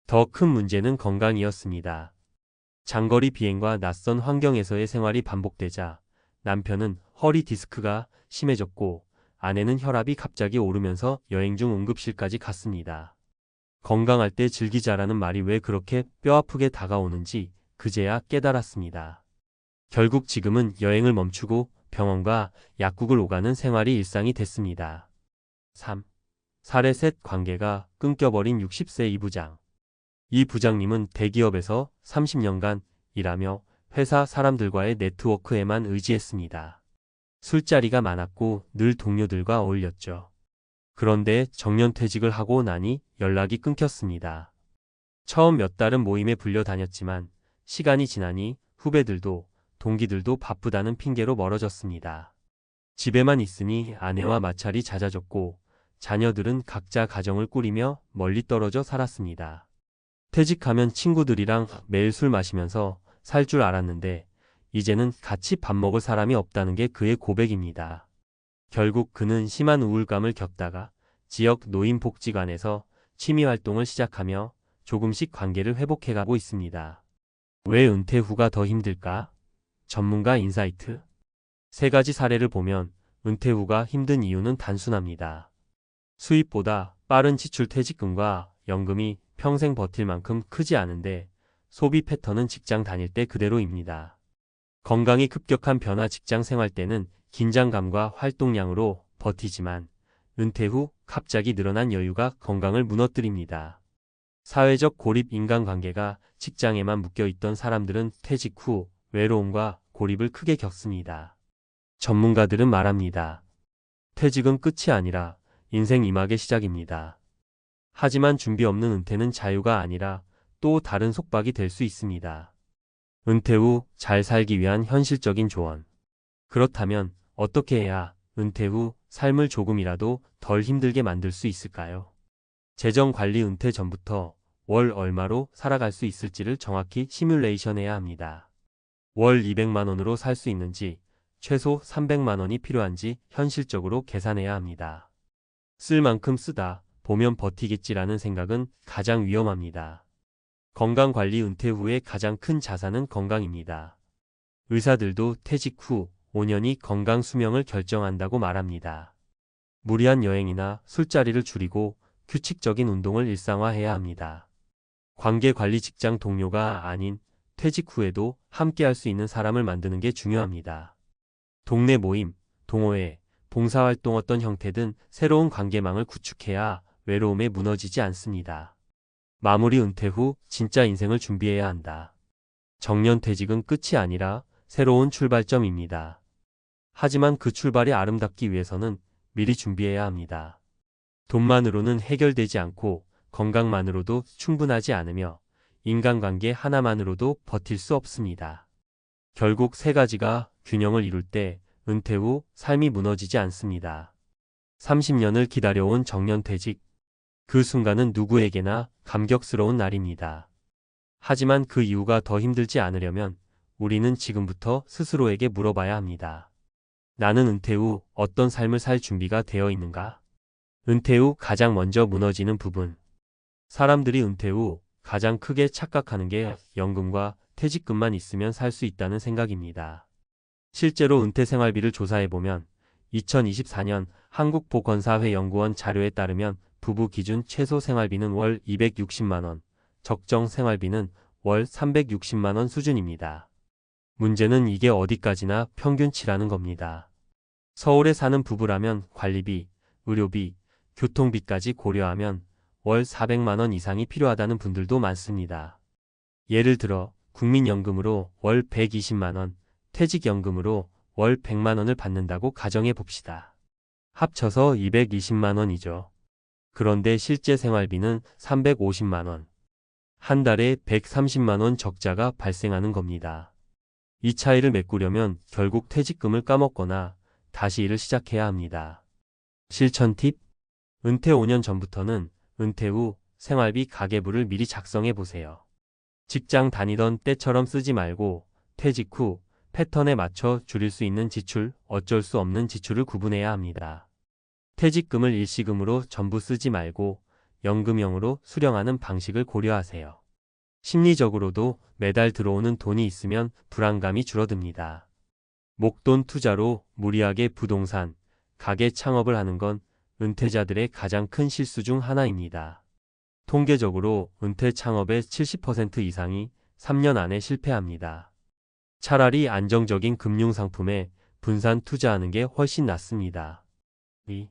더 큰 문제는 건강이었습니다. 장거리 비행과 낯선 환경에서의 생활이 반복되자 남편은 허리 디스크가 심해졌고 아내는 혈압이 갑자기 오르면서 여행 중 응급실까지 갔습니다. 건강할 때 즐기자라는 말이 왜 그렇게 뼈아프게 다가오는지 그제야 깨달았습니다. 결국 지금은 여행을 멈추고 병원과 약국을 오가는 생활이 일상이 됐습니다. 3. 사례 셋 관계가 끊겨버린 60세 이 부장. 이 부장님은 대기업에서 30년간 일하며 회사 사람들과의 네트워크에만 의지했습니다. 술자리가 많았고 늘 동료들과 어울렸죠. 그런데 정년퇴직을 하고 나니 연락이 끊겼습니다. 처음 몇 달은 모임에 불려 다녔지만 시간이 지나니 후배들도 동기들도 바쁘다는 핑계로 멀어졌습니다. 집에만 있으니 아내와 마찰이 잦아졌고 자녀들은 각자 가정을 꾸리며 멀리 떨어져 살았습니다. 퇴직하면 친구들이랑 매일 술 마시면서 살 줄 알았는데 이제는 같이 밥 먹을 사람이 없다는 게 그의 고백입니다. 결국 그는 심한 우울감을 겪다가 지역 노인복지관에서 취미활동을 시작하며 조금씩 관계를 회복해가고 있습니다. 왜 은퇴 후가 더 힘들까? 전문가 인사이트. 세 가지 사례를 보면 은퇴 후가 힘든 이유는 단순합니다. 수입보다 빠른 지출 퇴직금과 연금이 평생 버틸 만큼 크지 않은데 소비 패턴은 직장 다닐 때 그대로입니다. 건강이 급격한 변화 직장 생활 때는 긴장감과 활동량으로 버티지만 은퇴 후 갑자기 늘어난 여유가 건강을 무너뜨립니다. 사회적 고립 인간관계가 직장에만 묶여있던 사람들은 퇴직 후 외로움과 고립을 크게 겪습니다. 전문가들은 말합니다. 퇴직은 끝이 아니라 인생 이막의 시작입니다. 하지만 준비 없는 은퇴는 자유가 아니라 또 다른 속박이 될 수 있습니다. 은퇴 후 잘 살기 위한 현실적인 조언. 그렇다면 어떻게 해야 은퇴 후 삶을 조금이라도 덜 힘들게 만들 수 있을까요? 재정 관리. 은퇴 전부터 월 얼마로 살아갈 수 있을지를 정확히 시뮬레이션해야 합니다. 월 200만 원으로 살 수 있는지, 최소 300만 원이 필요한지 현실적으로 계산해야 합니다. 쓸 만큼 쓰다, 보면 버티겠지라는 생각은 가장 위험합니다. 건강관리 은퇴 후에 가장 큰 자산은 건강입니다. 의사들도 퇴직 후 5년이 건강 수명을 결정한다고 말합니다. 무리한 여행이나 술자리를 줄이고 규칙적인 운동을 일상화해야 합니다. 관계관리 직장 동료가 아닌 퇴직 후에도 함께할 수 있는 사람을 만드는 게 중요합니다. 동네 모임, 동호회, 봉사활동 어떤 형태든 새로운 관계망을 구축해야 외로움에 무너지지 않습니다. 마무리 은퇴 후 진짜 인생을 준비해야 한다. 정년퇴직은 끝이 아니라 새로운 출발점입니다. 하지만 그 출발이 아름답기 위해서는 미리 준비해야 합니다. 돈만으로는 해결되지 않고 건강만으로도 충분하지 않으며 인간관계 하나만으로도 버틸 수 없습니다. 결국 세 가지가 균형을 이룰 때 은퇴 후 삶이 무너지지 않습니다. 30년을 기다려온 정년퇴직. 그 순간은 누구에게나 감격스러운 날입니다. 하지만 그 이유가 더 힘들지 않으려면 우리는 지금부터 스스로에게 물어봐야 합니다. 나는 은퇴 후 어떤 삶을 살 준비가 되어 있는가? 은퇴 후 가장 먼저 무너지는 부분. 사람들이 은퇴 후 가장 크게 착각하는 게 연금과 퇴직금만 있으면 살 수 있다는 생각입니다. 실제로 은퇴 생활비를 조사해보면 2024년 한국보건사회연구원 자료에 따르면 부부 기준 최소 생활비는 월 260만원, 적정 생활비는 월 360만원 수준입니다. 문제는 이게 어디까지나 평균치라는 겁니다. 서울에 사는 부부라면 관리비, 의료비, 교통비까지 고려하면 월 400만원 이상이 필요하다는 분들도 많습니다. 예를 들어 국민연금으로 월 120만원, 퇴직연금으로 월 100만원을 받는다고 가정해 봅시다. 합쳐서 220만원이죠. 그런데 실제 생활비는 350만원. 한 달에 130만원 적자가 발생하는 겁니다. 이 차이를 메꾸려면 결국 퇴직금을 까먹거나 다시 일을 시작해야 합니다. 실천 팁. 은퇴 5년 전부터는 은퇴 후 생활비 가계부를 미리 작성해 보세요. 직장 다니던 때처럼 쓰지 말고 퇴직 후 패턴에 맞춰 줄일 수 있는 지출, 어쩔 수 없는 지출을 구분해야 합니다. 퇴직금을 일시금으로 전부 쓰지 말고 연금형으로 수령하는 방식을 고려하세요. 심리적으로도 매달 들어오는 돈이 있으면 불안감이 줄어듭니다. 목돈 투자로 무리하게 부동산, 가게 창업을 하는 건 은퇴자들의 가장 큰 실수 중 하나입니다. 통계적으로 은퇴 창업의 70% 이상이 3년 안에 실패합니다. 차라리 안정적인 금융상품에 분산 투자하는 게 훨씬 낫습니다. 2.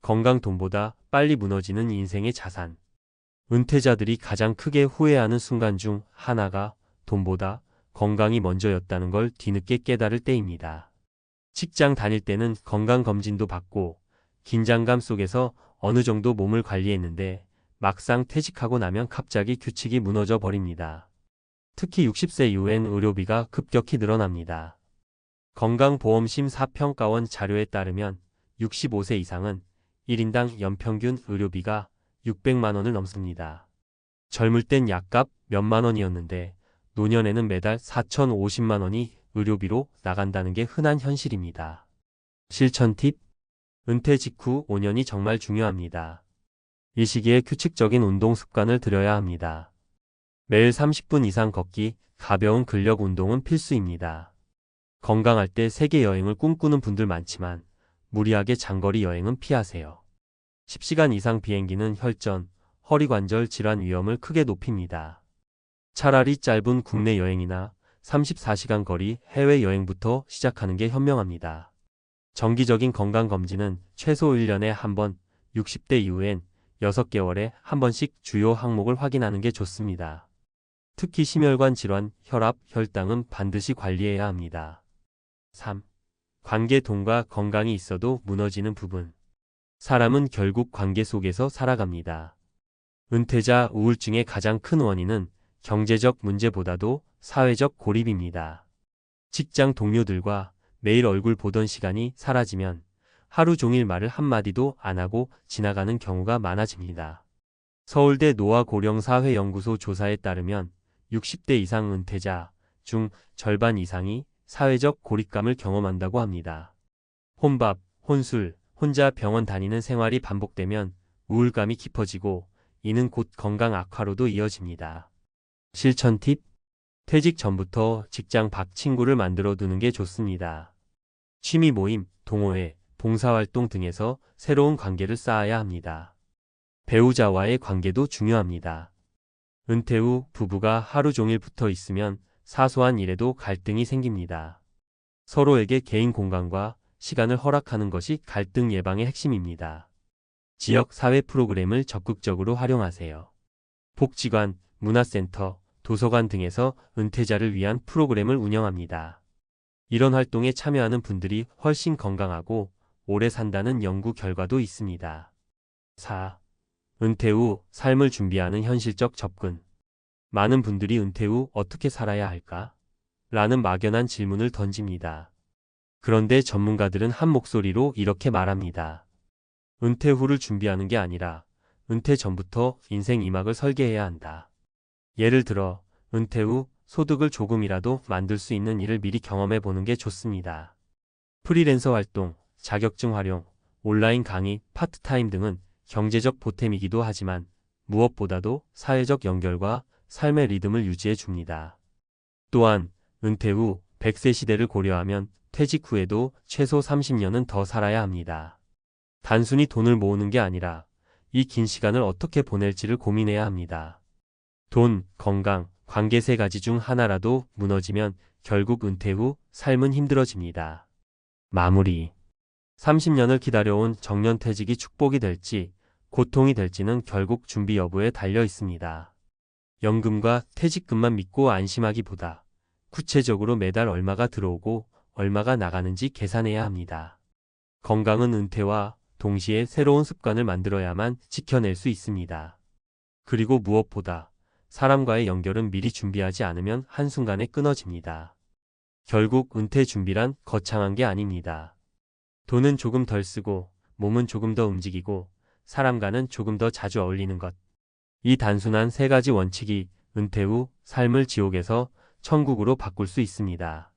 건강 돈보다 빨리 무너지는 인생의 자산. 은퇴자들이 가장 크게 후회하는 순간 중 하나가 돈보다 건강이 먼저였다는 걸 뒤늦게 깨달을 때입니다. 직장 다닐 때는 건강검진도 받고 긴장감 속에서 어느 정도 몸을 관리했는데 막상 퇴직하고 나면 갑자기 규칙이 무너져 버립니다. 특히 60세 이후엔 의료비가 급격히 늘어납니다. 건강보험 심사평가원 자료에 따르면 65세 이상은 1인당 연평균 의료비가 600만 원을 넘습니다. 젊을 땐 약값 몇만 원이었는데 노년에는 매달 4,050만 원이 의료비로 나간다는 게 흔한 현실입니다. 실천 팁. 은퇴 직후 5년이 정말 중요합니다. 이 시기에 규칙적인 운동 습관을 들여야 합니다. 매일 30분 이상 걷기, 가벼운 근력 운동은 필수입니다. 건강할 때 세계 여행을 꿈꾸는 분들 많지만 무리하게 장거리 여행은 피하세요. 10시간 이상 비행기는 혈전, 허리관절 질환 위험을 크게 높입니다. 차라리 짧은 국내 여행이나 34시간 거리 해외여행부터 시작하는 게 현명합니다. 정기적인 건강검진은 최소 1년에 한 번, 60대 이후엔 6개월에 한 번씩 주요 항목을 확인하는 게 좋습니다. 특히 심혈관 질환, 혈압, 혈당은 반드시 관리해야 합니다. 3. 관계 돈과 건강이 있어도 무너지는 부분. 사람은 결국 관계 속에서 살아갑니다. 은퇴자 우울증의 가장 큰 원인은 경제적 문제보다도 사회적 고립입니다. 직장 동료들과 매일 얼굴 보던 시간이 사라지면 하루 종일 말을 한마디도 안 하고 지나가는 경우가 많아집니다. 서울대 노화고령사회연구소 조사에 따르면 60대 이상 은퇴자 중 절반 이상이 사회적 고립감을 경험한다고 합니다. 혼밥, 혼술, 혼자 병원 다니는 생활이 반복되면 우울감이 깊어지고 이는 곧 건강 악화로도 이어집니다. 실천 팁. 퇴직 전부터 직장 밖 친구를 만들어 두는 게 좋습니다. 취미 모임, 동호회, 봉사활동 등에서 새로운 관계를 쌓아야 합니다. 배우자와의 관계도 중요합니다. 은퇴 후 부부가 하루 종일 붙어 있으면 사소한 일에도 갈등이 생깁니다. 서로에게 개인 공간과 시간을 허락하는 것이 갈등 예방의 핵심입니다. 지역 사회 프로그램을 적극적으로 활용하세요. 복지관, 문화센터, 도서관 등에서 은퇴자를 위한 프로그램을 운영합니다. 이런 활동에 참여하는 분들이 훨씬 건강하고 오래 산다는 연구 결과도 있습니다. 4. 은퇴 후 삶을 준비하는 현실적 접근. 많은 분들이 은퇴 후 어떻게 살아야 할까? 라는 막연한 질문을 던집니다. 그런데 전문가들은 한 목소리로 이렇게 말합니다. 은퇴 후를 준비하는 게 아니라 은퇴 전부터 인생 2막을 설계해야 한다. 예를 들어 은퇴 후 소득을 조금이라도 만들 수 있는 일을 미리 경험해 보는 게 좋습니다. 프리랜서 활동, 자격증 활용, 온라인 강의, 파트타임 등은 경제적 보탬이기도 하지만 무엇보다도 사회적 연결과 삶의 리듬을 유지해 줍니다. 또한 은퇴 후 100세 시대를 고려하면 퇴직 후에도 최소 30년은 더 살아야 합니다. 단순히 돈을 모으는 게 아니라 이 긴 시간을 어떻게 보낼지를 고민해야 합니다. 돈, 건강, 관계 세 가지 중 하나라도 무너지면 결국 은퇴 후 삶은 힘들어집니다. 마무리. 30년을 기다려온 정년퇴직이 축복이 될지 고통이 될지는 결국 준비 여부에 달려 있습니다. 연금과 퇴직금만 믿고 안심하기보다 구체적으로 매달 얼마가 들어오고 얼마가 나가는지 계산해야 합니다. 건강은 은퇴와 동시에 새로운 습관을 만들어야만 지켜낼 수 있습니다. 그리고 무엇보다 사람과의 연결은 미리 준비하지 않으면 한순간에 끊어집니다. 결국 은퇴 준비란 거창한 게 아닙니다. 돈은 조금 덜 쓰고 몸은 조금 더 움직이고 사람과는 조금 더 자주 어울리는 것. 이 단순한 세 가지 원칙이 은퇴 후 삶을 지옥에서 천국으로 바꿀 수 있습니다.